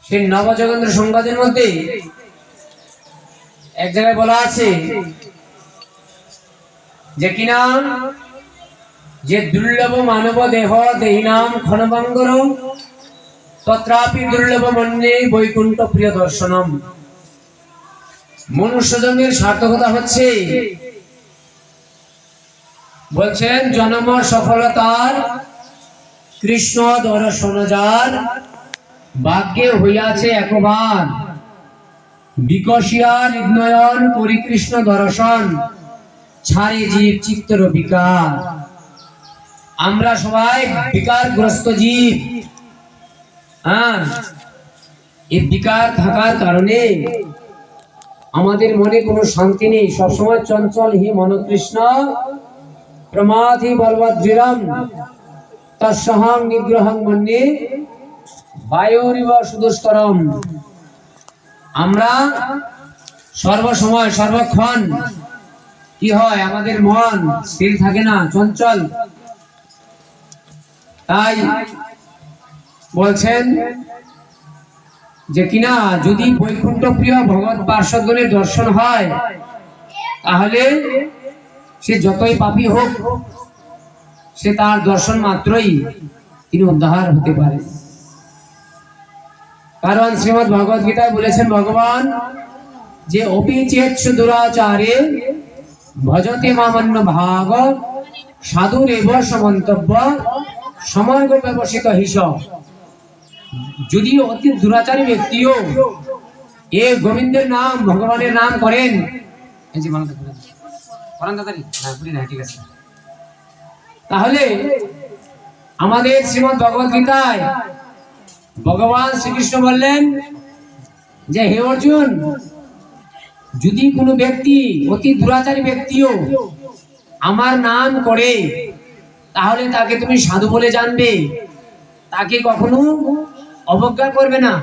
সেই নবযোগেন্দ্র সংবাদের মধ্যে এক জায়গায় বলা আছে যে কিনা যে দুর্লভ মানব দেহ দেহিনাম ক্ষণভঙ্গর তত্রাপি দুর্লভ মন্যে বৈকুণ্ঠ প্রিয় দর্শনম। মনুষ্য জন্মের সার্থকতা হচ্ছে, বলছেন, জন্ম সফলতার কৃষ্ণ দর্শন যার ভাগ্যে হইয়াছে একবার, বিকশিয়া নির্ণয়ন পরিকৃষ্ণ দর্শন ছাড়ে জীব চিত্তর বিকার। আমরা সবাই বিকারগ্রস্ত জীব। এই বিকার থাকার কারণে আমাদের মনে কোনো শান্তি নেই, সবসময় চঞ্চল হি মনকৃষ্ণ প্রমাধি বলবদ্রিরম তৎসহং নিগ্রহং মন্যে বায়ুরিব সুদুষ্করম। আমরা সর্বসময় সর্বক্ষণ কি হয়, আমাদের মন স্থির থাকে না, চঞ্চল। তাই বলছেন যে কিনা যদি বৈকুণ্ঠ প্রিয় ভগবৎ পার্শ্বদগণের দর্শন হয়, তাহলে সে যতই পাপী হোক, সে তার দর্শন মাত্রই তিনি উদ্ধার হতে পারে। কারণ শ্রীমদ্ ভগবত গীতায় বলেছেন ভগবান যে অপিচেৎসু দুরাচারে ভজতে মামন্য ভাগ সাধুর এব সমন্তব্য সমর্গ ব্যবসিত হিস। যদি অতি দুরাচারী ব্যক্তিও এ গোবিন্দের নাম ভগবানের নাম করেন, তাহলে আমাদের শ্রীমদ্ ভগবত গীতায় ভগবান শ্রীকৃষ্ণ বললেন যে হে অর্জুন, যদি কোনো ব্যক্তি অতি দুরাচারী ব্যক্তিও আমার নাম করে, তাহলে তাকে তুমি সাধু বলে জানবে, তাকে কখনো অবজ্ঞা করবে না।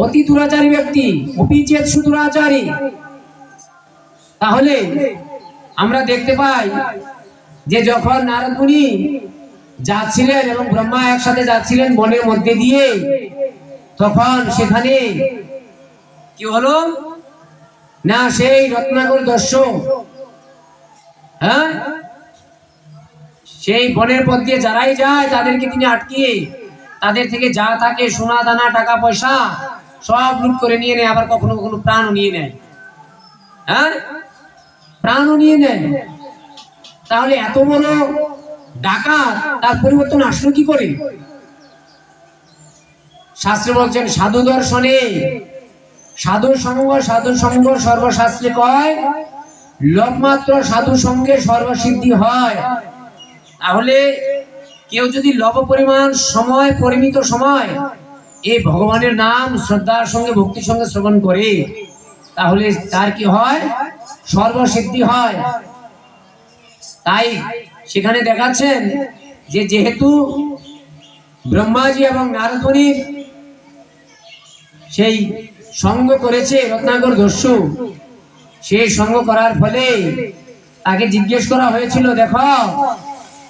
অতি দুরাচারী ব্যক্তি, অপিচেৎ সুদুরাচারী। তাহলে আমরা দেখতে পাই যে যখন নারদ মুনি যাচ্ছিলেন এবং ব্রহ্মা একসাথে যাচ্ছিলেন বনের মধ্যে দিয়ে, তখন সেখানে কি হলো না, সেই রত্নাকর দস্যু সেই বনের পথ দিয়ে যারাই যায় তাদেরকে তিনি আটকিয়ে তাদের থেকে যা থাকে সোনা দানা টাকা পয়সা সব লুট করে নিয়ে নেয়, আবার কখনো কখনো প্রাণও নিয়ে নেয়। প্রাণও নিয়ে নেয়। তাহলে এত বড় ডাকাত, তার পরিবর্তন আসলো কি করে? শাস্ত্রে বলছেন সাধু দর্শনে সাধু সঙ্গ সর্বশাস্ত্রে কয়, লবমাত্র সাধু সঙ্গে সর্বসিদ্ধি হয়। তাহলে কেউ যদি লব পরিমাণ সময়, পরিমিত সময় এই ভগবানের নাম শ্রদ্ধার সঙ্গে ভক্তির সঙ্গে শ্রবণ করে, তাহলে তার কি হয়, সর্বসিদ্ধি হয়। তাই সেখানে দেখাচ্ছেন যে যেহেতু ব্রহ্মাজি এবং নারদ মুনির সেই সঙ্গ করেছে রত্নাকর দস্যু, সেই সঙ্গ করার ফলে তাকে জিজ্ঞেস করা হয়েছিল, দেখো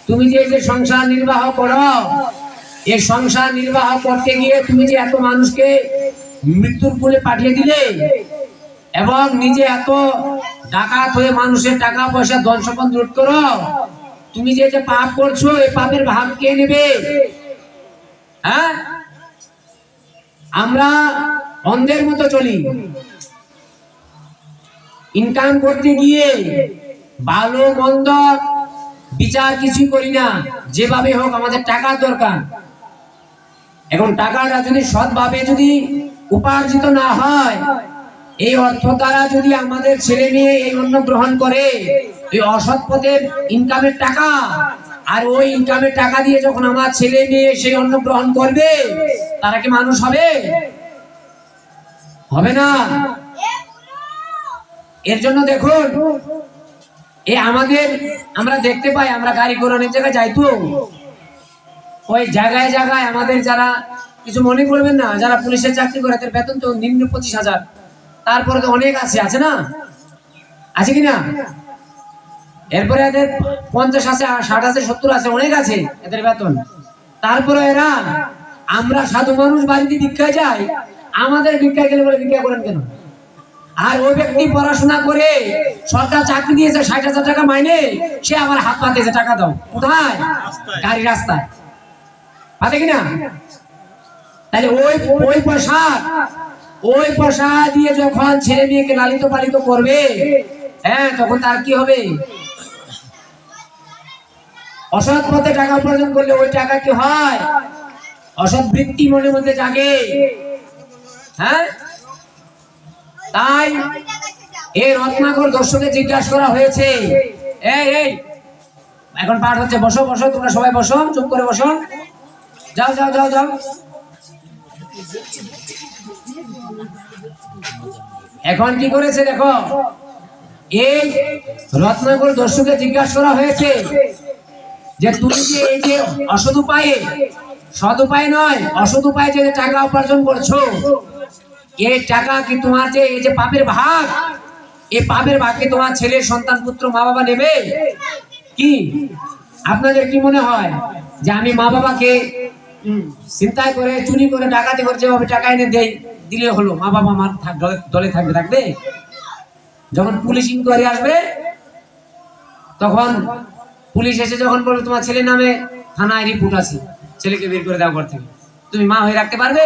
তুমি যে সংসার নির্বাহ করো, এই সংসার নির্বাহ করতে গিয়ে তুমি যে এত মানুষকে মৃত্যুর কোলে পাঠিয়ে দিলে এবং নিজে এত ডাকাত হয়ে মানুষের টাকা পয়সা ধন সম্পদ লুট করো, তুমি যে পাপ করছো, এই পাপের ভাগ কে নেবে? আমরা অন্ধের মতো চলি, ইনকাম করতে গিয়ে ভালো মন্দ বিচার কিছু করি না, যেভাবে হোক আমাদের টাকার দরকার। এখন টাকাটা যদি সৎভাবে যদি উপার্জিত না হয়, এই অর্থ দ্বারা যদি আমাদের ছেলে মেয়ে এই অন্ন গ্রহণ করে, এই অসৎ পথের ইনকামের টাকা, আর ওই ইনকামের টাকা দিয়ে যখন আমার ছেলে মেয়ে সেই অন্ন গ্রহণ করবে, তারা কি মানুষ হবে? হবে না। এর জন্য দেখুন, আমরা দেখতে পাই, আমরা গাড়ি ঘোড়ানোর জায়গায় যাই, তো ওই জায়গায় জায়গায় আমাদের যারা কিছু মনে করবেন না, যারা পুলিশের চাকরি করে তাদের বেতন তো নিম্ন 25,000, তারপরে তো অনেক আছে না, আছে কিনা? এরপরে এদের 50 আছে, 60 আছে, 70 আছে, অনেক আছে এদের বেতন। তারপরে এরা আমরা সাধু মানুষ বাড়িতে ভিক্ষায় যাই, আমাদের ভিক্ষায় গেলে বলে ভিক্ষা করেন কেন? আর ওই ব্যক্তি পড়াশোনা করে সরকার চাকরি দিয়েছে ৬০,০০০ টাকা মাইনে, সে আবার হাত পাতেছে টাকা দাও। কোথায়? গাড়ি রাস্তায় পাতে কিনা? তাহলে ওই পয়সা দিয়ে যখন ছেলে মেয়েকে লালিত পালিত করবে, হ্যাঁ, তখন তার কি হবে? অসৎ পথে টাকা উপার্জন করলে ওই টাকা কি হয়? অসৎ বৃত্তি মনের মধ্যে জাগে। হ্যাঁ, তাই এই রত্নাকর দর্শকে জিজ্ঞাসা করা হয়েছে, এই এখন পাঠ হচ্ছে, বসো বসো, তোমরা সবাই বসো, চুপ করে বসো, যাও যাও যাও যাও। এখন কি করেছে দেখো, এই রত্নাকর দর্শকে জিজ্ঞাসা করা হয়েছে যে তুমি যে এই যে অসৎ উপায়ে, সৎ উপায় নয়, অসৎ উপায়ে যে টাকা উপার্জন করছো, এই টাকা কি তোমার যে এই যে পাপের ভাগ, এই পাপের ভাগকে তোমার ছেলে সন্তান পুত্র মা বাবা নেবে কি? আপনাদের কি মনে হয় যে আমি মা বাবাকে চিন্তায় করে, চুরি করে, ডাকাতি করে যেভাবে টাকা এনে দিলে হলো, মা বাবা আমার দলে থাকবে? যখন পুলিশ ইনকোয়ারি আসবে, তখন পুলিশ এসে যখন বলবে তোমার ছেলের নামে থানায় রিপোর্ট আছে, ছেলেকে বের করে দাও ঘর থেকে, তুমি মা হয়ে রাখতে পারবে?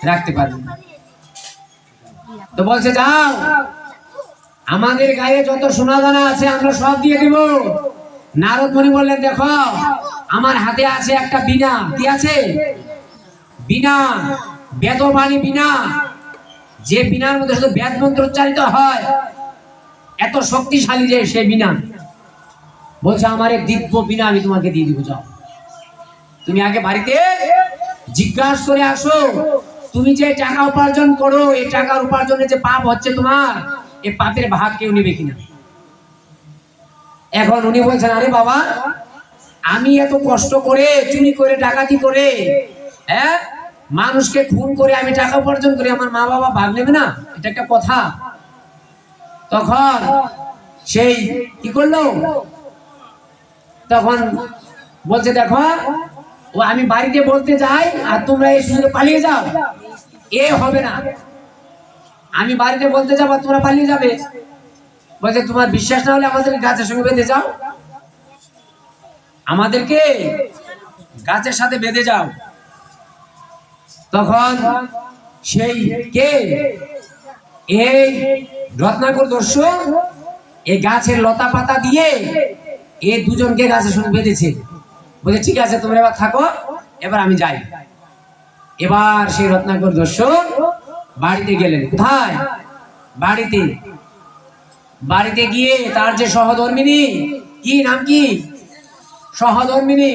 রাখতে পারবে না। তো বলছে যাও, আমাদের গায়ে যত সোনা দানা আছে আমরা সব দিয়ে দিব। নারদ মুনি বললেন দেখো, আমার হাতে আছে একটা বীণা। কি আছে? বীণা, বেদবাণী বীণা, যে বীণার মধ্যে শুধু বেদ মন্ত্র উচ্চারিত হয়, এত শক্তিশালী যে সেই বীণা। বলছে আমার এক দিব্য বীণা আমি তোমাকে দিয়ে দিব, যাও তুমি আগে বাড়িতে জিজ্ঞাসা করে আসো, তুমি যে টাকা উপার্জন করো, এই টাকার উপার্জনে যে পাপ হচ্ছে তোমার, এই পাপের ভাগ কেউ নেবে কিনা? এখন উনি বলছেন আরে বাবা, আমি এত কষ্ট করে, চুরি করে, ডাকাতি করে, হ্যাঁ, মানুষকে খুন করে আমি টাকা উপার্জন করি, আমার মা বাবা ভাগ নেবে না? এটা একটা কথা? তখন সেই কি করলো, তখন বলছে দেখো, ও আমি বাড়িতে বলতে যাই আর তোমরা এই সুযোগে পালিয়ে যাও, এ হবে না। আমি বাড়িতে বলতে যাবো তোমরা পালিয়ে যাবে। বলছে তোমার বিশ্বাস না হলে আমাদের গাছের সঙ্গে বেঁধে যাও, আমাদেরকে গাছের সাথে বেঁধে যাও। তখন সেই কে, এই রত্নাকর দর্শক এই গাছের লতা পাতা দিয়ে এই দুজনকে গাছের সঙ্গে বেঁধেছে। বলছে ঠিক আছে তোমরা এবার থাকো, এবার আমি যাই। এবার সেই রত্নাকর দর্শক বাড়িতে গেলেন। কোথায়? বাড়িতে। বাড়িতে গিয়ে তার যে সহধর্মিনী, কি নাম, কি সহধর্মিনী।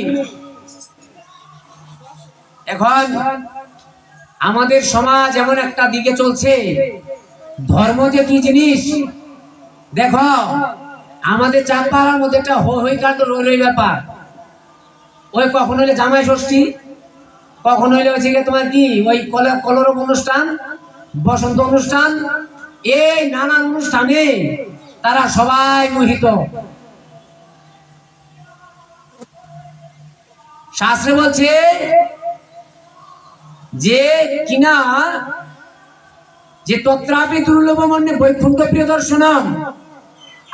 এখন আমাদের সমাজ এমন একটা দিকে চলছে, ধর্ম যে কি জিনিস দেখো, আমাদের চাঁদপাড়ার মধ্যে একটা হই কাণ্ড রই ব্যাপার। ওই কখন হইলে জামাই ষষ্ঠী, কখন হইলে হচ্ছে তোমার কি ওই কলরব অনুষ্ঠান, বসন্ত অনুষ্ঠান, এই নানান অনুষ্ঠানে তারা সবাই মোহিত। শাস্ত্রে বলছে যে কিনা যে তত্রাপি দুর্লভ মন্যে বৈকুণ্ঠ প্রিয় দর্শনম,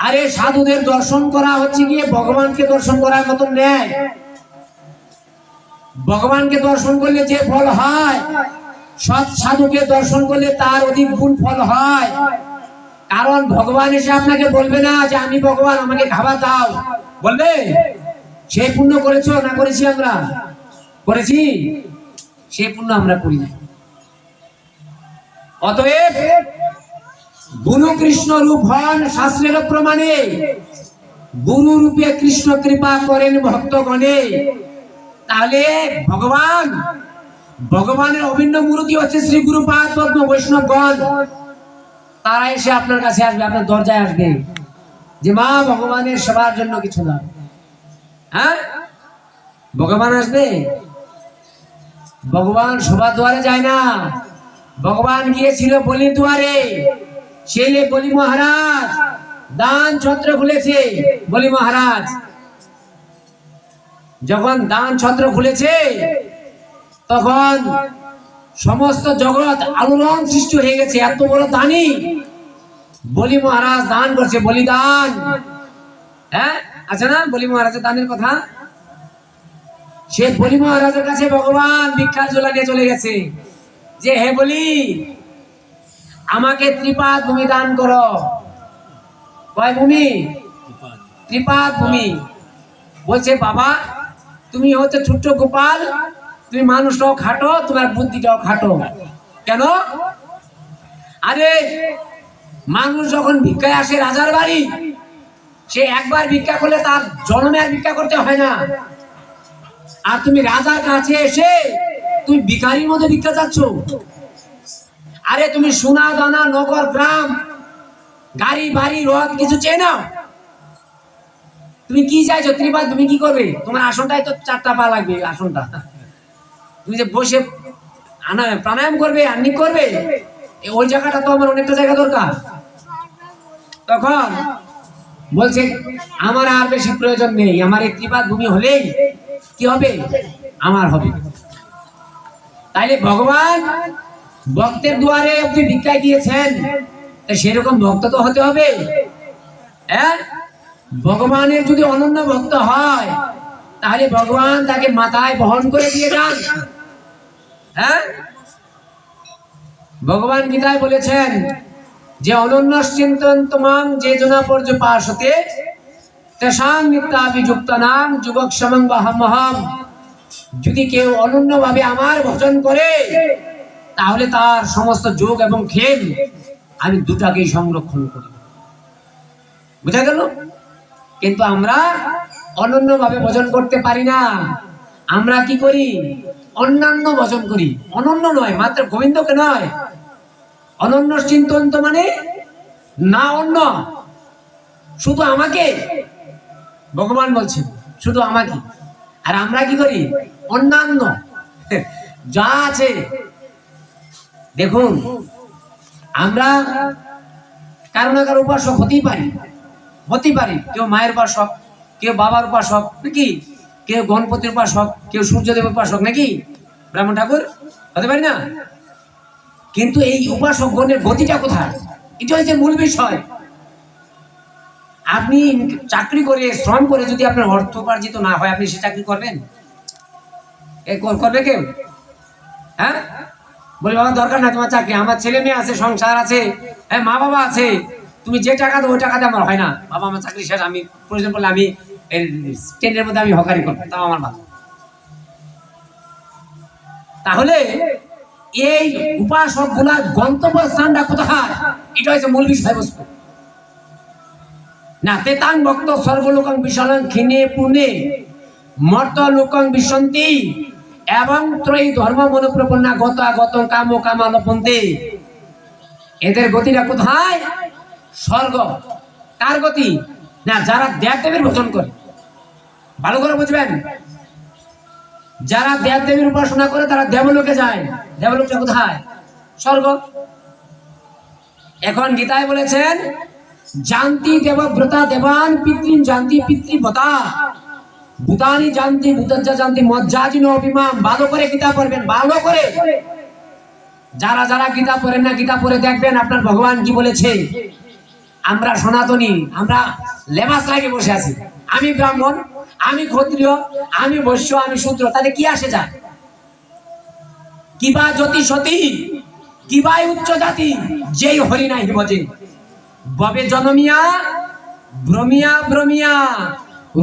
আরে সাধুদের দর্শন করা হচ্ছে গিয়ে ভগবানকে দর্শন করার মতন নেয়। ভগবানকে দর্শন করলে যে ফল হয়, সৎ সাধুকে দর্শন করলে তার অধিক গুণ ফল হয়। কারণ ভগবান এসে আপনাকে বলবে না যে আমি ভগবান, আমাকে খাবার দাও, বলবে? সেই পুণ্য করেছো না করেছি? আমরা করেছি, সেই পুণ্য আমরা করি না। অতএব গুরু কৃষ্ণ রূপ হন শাস্ত্রের প্রমাণে, গুরু রূপে কৃষ্ণ কৃপা করেন ভক্তগণে। তাহলে ভগবানের অভিন্ন মূর্তি হচ্ছে শ্রী গুরুপাদ পদ্ম বৈষ্ণবগণ। তারা এসে আপনার কাছে আসবে, আপনার দরজায় আসবে যে মা ভগবানের সেবার জন্য কিছু দাও। হ্যাঁ, ভগবান আসবে। ভগবান সবার দুয়ারে যায় না, ভগবান গিয়েছিল বলির দুয়ারে। সেই বলি মহারাজ দান ছত্র খুলেছে। বলি মহারাজ যখন দান ছত্র খুলেছে, তখন সমস্ত জগৎ আলোড়ন সৃষ্টি হয়ে গেছে। এত বড় দানি বলি মহারাজ দান করছে, বলিদান। হ্যাঁ, আছে না বলি মহারাজের দানের কথা? সে বলি মহারাজের কাছে ভগবান ভিক্ষার ঝোলা নিয়ে চলে গেছে যে, হে বলি, আমাকে ত্রিপাদ ভূমি দান করো। কয় ভূমি? ত্রিপাদ ভূমি। বলছে, বাবা তুমি হচ্ছে ছোট্ট গোপাল, তুমি মানুষটাও খাটো, তোমার বুদ্ধিটাও খাটো। কেন? আরে মানুষ যখন ভিক্ষায় আসে রাজার বাড়ি, সে একবার ভিক্ষা করলে তার জন্মে আর ভিক্ষা করতে হয় না। আর তুমি রাজার কাছে এসে তুমি ভিখারির মধ্যে ভিক্ষা চাচ্ছ। আরে তুমি সোনা দানা নগর গ্রাম গাড়ি বাড়ি রথ কিছু চেয়ে নাও, তুমি কি চাইছো? ত্রিপাদ তুমি কি করবে? তোমার আসনটাই তো 4টা পা লাগবে। আসনটা তুমি যে বসে প্রাণায়াম করবে, আর্নিক করবে, ওই জায়গাটা তো আমার অনেকটা জায়গা দরকার। তখন বলছে, আমার আর বেশি প্রয়োজন নেই, আমার এই ত্রিপাদ ভূমি হলেই কি হবে? আমার হবে। তাইলে ভগবান ভক্তের দুয়ারে আপনি ভিক্ষায় দিয়েছেন, সেরকম ভক্ত তো হতে হবে। হ্যাঁ, ভগবানের যদি অনন্য ভক্ত হয় তাহলে ভগবান তাকে মাথায় বহন করে দিয়ে যান। হ্যাঁ, ভগবান গীতায় বলেছেন যে অনন্য চিন্তন তোমাং যে জনা পর্যপাসতে তেষাং নিত্যাভিযুক্ত নাম যুবক সমং বাহমহম। যদি কেউ অনন্য ভাবে আমার ভজন করে তাহলে তার সমস্ত যোগ এবং ক্ষেম আমি দুটাকেই সংরক্ষণ করি। বুঝা গেল? কিন্তু আমরা অনন্য ভাবে ভজন করতে পারি না। আমরা কি করি? অন্যান্য ভজন করি। অনন্য নয়, মাত্র গোবিন্দকে নয়। অনন্য চিন্তন তো মানে না অন্য, শুধু আমাকে। ভগবান বলছেন শুধু আমাকে। আর আমরা কি করি? অন্যান্য যা আছে। দেখুন, আমরা কারো না কারো উপাসক হতেই পারি। কেউ মায়ের উপাসক, কেউ বাবার উপাসক নাকি, কেউ গণপতির উপাসক, কেউ সূর্যদেবের উপাসক নাকি, ব্রাহ্মণ ঠাকুর হতে পারি না? কিন্তু এই উপাসক গণের গতিটা কোথায়? এটা হচ্ছে মূল বিষয়। আপনি চাকরি করে শ্রম করে যদি আপনার অর্থ উপার্জিত না হয়, আপনি সে চাকরি করবেন? করবে কেউ? হ্যাঁ, বলে বাবা দরকার না তোমার চাকরি, আমার ছেলে মেয়ে আছে, সংসার আছে, হ্যাঁ মা বাবা আছে, তুমি যে টাকা দাও ওই টাকাতে আমার হয় না। বাবা আমার চাকরি শেষ, আমি প্রয়োজন পড়লে আমি ট্রেনের মধ্যে আমি হকারি করবো, তাও আমার ভালো। তাহলে এই উপাসক গুলার গন্তব্য স্থানটা কোথায়? এটা হচ্ছে মূল বিষয়বস্তু। না তেতাং ভক্ত সর্বলোকং বিশালং ক্ষীণে পুণ্যে মর্ত লোকং বিশন্তি এবং ত্রয়ী ধর্ম মনোপ্রপন্না গত কাম কামালপন্তে। এদের গতিটা কোথায়? স্বর্গ। কার গতি? না যারা দেবদেবীর ভজন করে। ভালো করে বুঝবেন, যারা দেবদেবীর উপাসনা করে তারা দেবলোকে যায়। দেবলোকটা কোথায়? স্বর্গ। এখন গীতায় বলেছেন জানতি দেবব্রতা দেবান পিতৃন জানতি পিতৃবতা ভূতানি জানতি ভূতজ্জা জানতি মজ্জাজিনো অভিমান। ভালো করে গীতা পড়বেন, ভালো করে। যারা যারা গীতা পড়েন না, গীতা পড়ে দেখবেন আপনার ভগবান কি বলেছে। আমরা সনাতনী, আমরা লেবাস লাগে বসে আছি। আমি ব্রাহ্মণ, আমি ক্ষত্রিয়, আমি বৈশ্য, আমি শূদ্র, তাতে কি আসে যায়? কিবা জ্যোতি সতী কিবাই উচ্চ জাতি যেই হরি নাই ভজে ববে জনমিয়া ভ্রমিয়া ভ্রমিয়া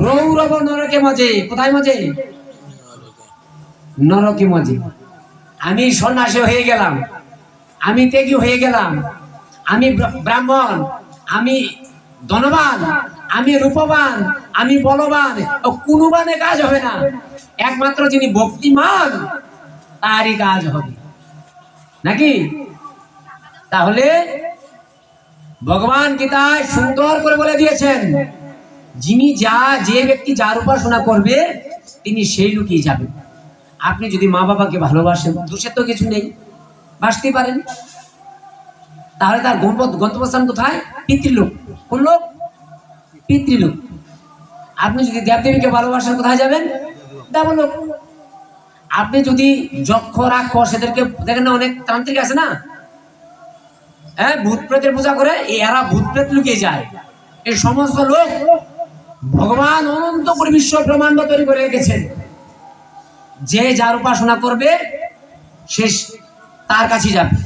রৌরব নরকে মজে। কোথায় মজে? নরকে মজে। আমি সন্ন্যাসী হয়ে গেলাম, আমি ত্যাগী হয়ে গেলাম, আমি ব্রাহ্মণ, আমি ধনবান, আমি রূপবান, আমি বলবান, কোনো বানে কাজ হবে না। একমাত্র যিনি ভক্তিমান তারই কাজ হবে নাকি? তাহলে ভগবান গীতায় সুন্দর করে বলে দিয়েছেন, যে ব্যক্তি যার উপাসনা করবে তিনি সেই লোকই যাবেন। আপনি যদি মা বাবাকে ভালোবাসেন, দোষের তো কিছু নেই, বাসতে পারেন। তাহলে তার গন্তব্যস্থান কোথায়? পিতৃলোক। কোন লোক? পিতৃলোক। আপনি যদি দেবদেবীকে ভালোবাসেন কোথায় যাবেন? দেবলোক। আপনি যদি যক্ষ রাক্ষস এদেরকে দেখেন না, অনেক তান্ত্রিক আছে না, হ্যাঁ, ভূত প্রেতের পূজা করে, এরা ভূত প্রেত লুকিয়ে যায়। এই সমস্ত লোক ভগবান অনন্ত করে বিশ্ব ব্রহ্মাণ্ড তৈরি করে রেখেছেন। যে যার উপাসনা করবে সে তার কাছে যাবে।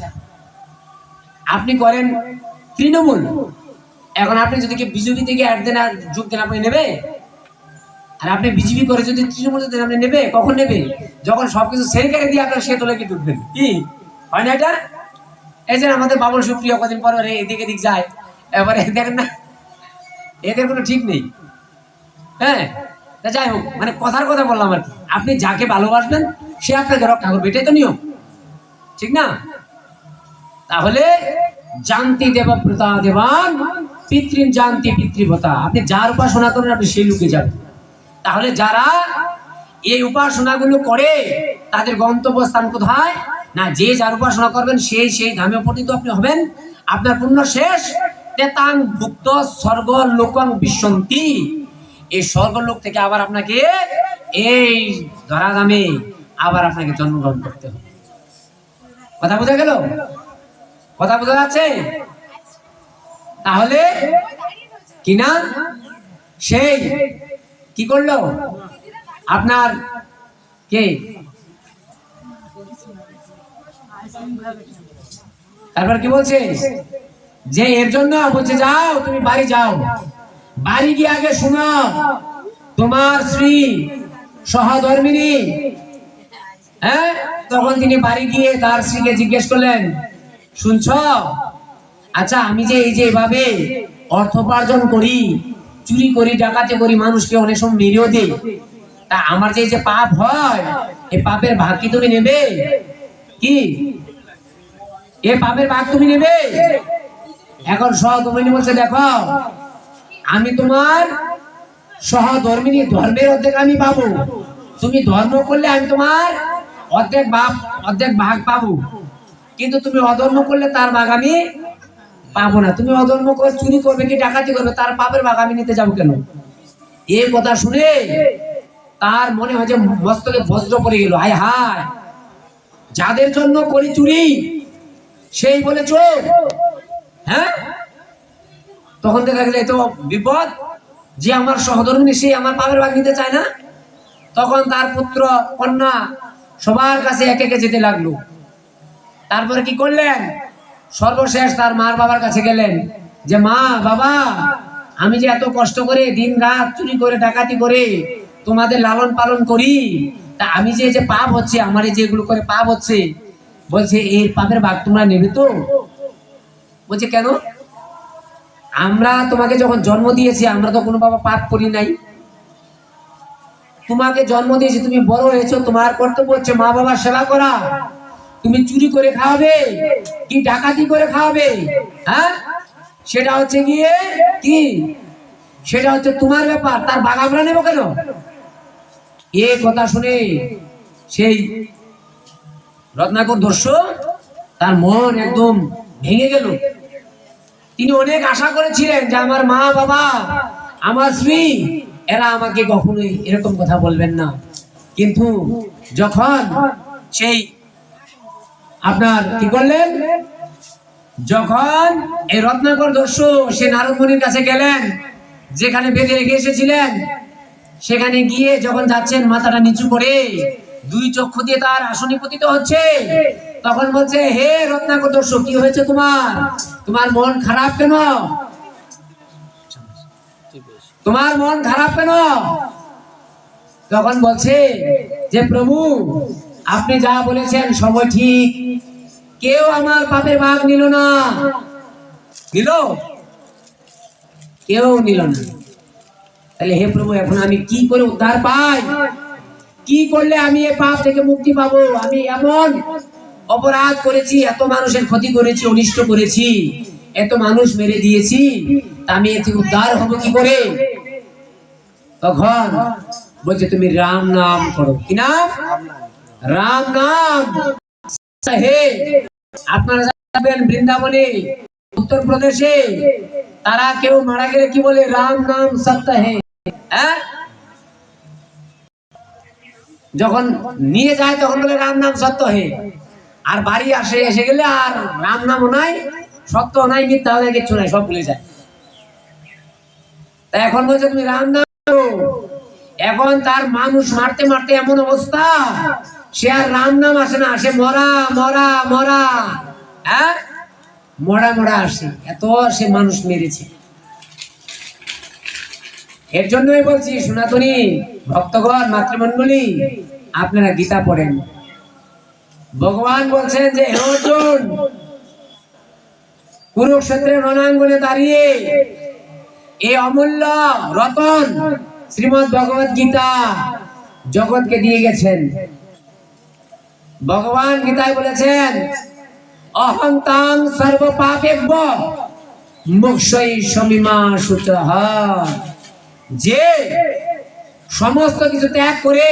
আপনি করেন তৃণমূল, এখন আপনি যদি বিজেপি থেকে অ্যাড দেন আর যোগ দেন, আপনি নেবে? আর আপনি বিজেপি করে যদি তৃণমূল দেন, আপনি নেবে? কখন নেবে? যখন সবকিছু ছেড়ে কেড়ে দিয়ে আপনার সে তোলে কি ঢুকবেন, কি হয় না এটা? এই যে আমাদের বাবুল সুপ্রিয় কদিন পর এদিক এদিক যায়, এবারে দেখেন না, এদের কোনো ঠিক নেই। হ্যাঁ, যাই হোক, মানে কথার কথা বললাম আর কি। আপনি যাকে ভালোবাসবেন সে আপনাকে রক্ষা করবে, এটাই তো নিয়ম, ঠিক না? তাহলে জানতি দেবব্রতা দেবান পিতৃম জানতি পিতৃভতা, আপনি যার উপাসনা করেন আপনি সেই লোকে যাবেন। তাহলে যারা এই উপাসনাগুলো করে তাদের গন্তব্যস্থান কোথায়? না, যে যার উপাসনা করবেন সেই সেই ধামে উপনীত আপনি হবেন। আপনার পুণ্য শেষ, তেতাং ভুক্ত স্বর্গ লোকং বিশ্বন্তি, এই স্বর্গলোক থেকে আবার আপনাকে এই ধরাধামে আবার আপনাকে জন্মগ্রহণ করতে হবে। কথা বোঝা গেল? কথা বোঝা যাচ্ছে? তাহলে কিনা সেই কি করলো আপনার কে, তারপর কি বলছে যে এর জন্য বলছে যাও তুমি বাড়ি যাও, বাড়ি গিয়ে আগে শুনো তোমার স্ত্রী সহধর্মিনী, হ্যাঁ, তখন তিনি বাড়ি গিয়ে তার স্ত্রীকে জিজ্ঞেস করলেন, শুনছ, আচ্ছা আমি যে এই যে এভাবে অর্থ উপার্জন করি, চুরি করি, ডাকাতি করি, মানুষকে অনেক সময় মেরেও দিই, তা আমার যে এই যে পাপ হয়, এই পাপের ভাগ কি তুমি নেবে? কি এ পাপের ভাগ তুমি নেবে? এখন সহধর্মিনী বলছে, দেখো আমি তোমার সহধর্মিনী, ধর্মের অর্ধেক আমি পাবো, তুমি ধর্ম করলে আমি তোমার অর্ধেক ভাগ পাবো, কিন্তু তুমি অধর্ম করলে তার ভাগ আমি পাবো না। তুমি অধর্ম করে চুরি করবে কি ডাকাতি করবে, তার পাপের ভাগ আমি নিতে যাবো কেন? এই কথা শুনে তার মনে হয় যে মস্তকে বজ্র পড়ে গেল, হায় হায়, যাদের জন্য করি চুরি সেই বলে চোর। হ্যাঁ, তখন দেখা গেলে তো বিপদ, যে আমার সহধর্মিনী সে আমার পাপের ভাগ নিতে চায় না। তখন তার পুত্র কন্যা সবার কাছে একে একে যেতে লাগলো। তারপরে কি করলেন, সর্বশেষ তার মার বাবার কাছে গেলেন, যে মা বাবা, আমি যে এত কষ্ট করে দিন রাত চুরি করে ডাকাতি করে তোমাদের লালন পালন করি, তা আমি যে যে পাপ হচ্ছে, আমার এই যেগুলো করে পাপ হচ্ছে, বলছে এই পাপের ভাগ তোমরা নেবে তো? বলছে কেন? আমরা তোমাকে যখন জন্ম দিয়েছি আমরা তো কোনো বাবা পাপ করি নাই, তোমাকে জন্ম দিয়েছি, তুমি বড় হয়েছো, তোমার কর্তব্য হচ্ছে মা বাবার সেবা করা। তুমি চুরি করে খাওয়াবে কি ডাকাতি করে খাওয়াবে, হ্যাঁ, সেটা হচ্ছে গিয়ে কি, সেটা হচ্ছে তোমার ব্যাপার, তার ভাগ আমরা নেব কেন? এ কথা শুনে সেই রত্নাকর দস্যু তার মন একদম ভেঙে গেল। তিনি অনেক আশা করেছিলেন যে আমার মা বাবা, আমার স্ত্রী, এরা আমাকে কখনোই এরকম কথা বলবেন না। কিন্তু যখন সেই আপনার কি করলেন, যখন এই রত্নাকর দস্যু সে নারদ মুনির কাছে গেলেন, যেখানে বেঁধে রেখে এসেছিলেন, সেখানে গিয়ে যখন যাচ্ছেন মাথাটা নিচু করে, দুই চক্ষু দিয়ে তার আসনে পতিত হচ্ছে, তখন বলছে, হে রত্নাকর দস্যু, কি হয়েছে তোমার? তোমার মন খারাপ কেন? তোমার মন খারাপ কেন? তখন বলছে যে প্রভু, আপনি যা বলেছেন সবই ঠিক, কেউ আমার পাপের ভাগ নিল না। নিল? কেউ নিল না। তাহলে হে প্রভু, এখন আমি কি করে উদ্ধার পাই? কি করলে আমি এই পাপ থেকে মুক্তি পাবো? আমি এমন অপরাধ করেছি, এত মানুষের ক্ষতি করেছি, অনিষ্ট করেছি, এত মানুষ মেরে দিয়েছি, তা আমি এতে উদ্ধার হবো কি করে? তখন বলছে তুমি রাম নাম করো। কি নাম? রাম নাম। হে, আপনারা যাবেন বৃন্দাবনে, উত্তরপ্রদেশে, তারা কেউ মারা গেলে কি বলে? রাম নাম সত্য হে। হ্যাঁ, যখন নিয়ে যায় তখন বলে রাম নাম সত্য হে, আর বাড়ি এসে গেলে আর রাম নামও নাই, সত্য নাই, মিথ্যা হয় কিচ্ছু নাই, সব ভুলে যায়। তা এখন বলছে তুমি রাম নাম করো। এখন তার মানুষ মারতে মারতে এমন অবস্থা, সে আর রাম নাম আসে না, সে মরা মরা মরা, হ্যাঁ মরা মরা আসে, এত সে মানুষ মেরেছে। এর জন্যই বলছি সনাতনী ভক্তগণ মাতৃমণ্ডলী, আপনারা গীতা পড়েন। ভগবান বলছেন যে হে অর্জুন, কুরুক্ষেত্রের রণাঙ্গনে দাঁড়িয়ে এই অমূল্য রতন শ্রীমৎ ভগবত গীতা জগৎকে দিয়ে গেছেন। ভগবান গীতায় বলেছেন অহং তাং সর্ব পাপেভ্য মোক্ষৈ শমীমাশুচঃ, যে সমস্ত কিছু ত্যাগ করে